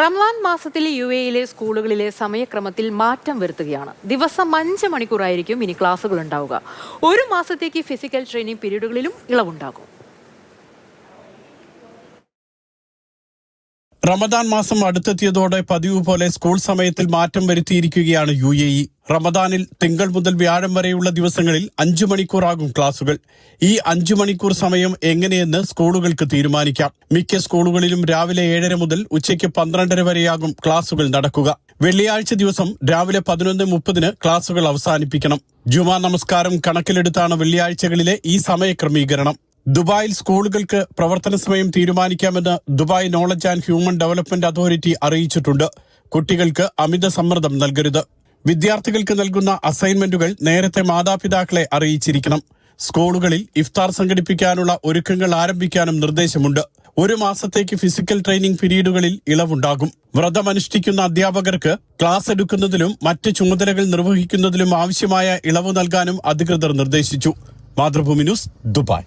റമദാൻ മാസത്തിൽ UAE-യിലെ സ്കൂളുകളിലെ സമയക്രമത്തിൽ മാറ്റം വരുത്തുകയാണ്. ദിവസം 5 മണിക്കൂറായിരിക്കും ഇനി ക്ലാസുകൾ ഉണ്ടാവുക. ഒരു മാസത്തേക്ക് ഫിസിക്കൽ ട്രെയിനിങ് പീരീഡുകളിലും ഇളവുണ്ടാകും. റമദാൻ മാസം അടുത്തെത്തിയതോടെ പതിവ് പോലെ സ്കൂൾ സമയത്തിൽ മാറ്റം വരുത്തിയിരിക്കുകയാണ് UAE. റമദാനിൽ തിങ്കൾ മുതൽ വ്യാഴം വരെയുള്ള ദിവസങ്ങളിൽ 5 മണിക്കൂറാകും ക്ലാസുകൾ. ഈ 5 മണിക്കൂർ സമയം എങ്ങനെയെന്ന് സ്കൂളുകൾക്ക് തീരുമാനിക്കാം. മിക്ക സ്കൂളുകളിലും രാവിലെ 7:30 മുതൽ ഉച്ചയ്ക്ക് 12:30 വരെയാകും ക്ലാസുകൾ നടക്കുക. വെള്ളിയാഴ്ച ദിവസം രാവിലെ 11:30 ക്ലാസുകൾ അവസാനിപ്പിക്കണം. ജുമാ നമസ്കാരം കണക്കിലെടുത്താണ് വെള്ളിയാഴ്ചകളിലെ ഈ സമയക്രമീകരണം. ദുബായിൽ സ്കൂളുകൾക്ക് പ്രവർത്തന സമയം തീരുമാനിക്കാമെന്ന് Dubai knowledge and human development authority അറിയിച്ചിട്ടുണ്ട്. കുട്ടികൾക്ക് അമിത സമ്മർദ്ദം നൽകരുത്. വിദ്യാർത്ഥികൾക്ക് നൽകുന്ന അസൈൻമെന്റുകൾ നേരത്തെ മാതാപിതാക്കളെ അറിയിച്ചിരിക്കണം. സ്കൂളുകളിൽ ഇഫ്താർ സംഘടിപ്പിക്കാനുള്ള ഒരുക്കങ്ങൾ ആരംഭിക്കാനും നിർദ്ദേശമുണ്ട്. ഒരു മാസത്തേക്ക് ഫിസിക്കൽ ട്രെയിനിങ് പീരീഡുകളിൽ ഇളവുണ്ടാകും. വ്രതമനുഷ്ഠിക്കുന്ന അധ്യാപകർക്ക് ക്ലാസ് എടുക്കുന്നതിലും മറ്റ് ചുമതലകൾ നിർവഹിക്കുന്നതിലും ആവശ്യമായ ഇളവ് നൽകാനും അധികൃതർ നിർദ്ദേശിച്ചു. Mathrubhumi news, Dubai.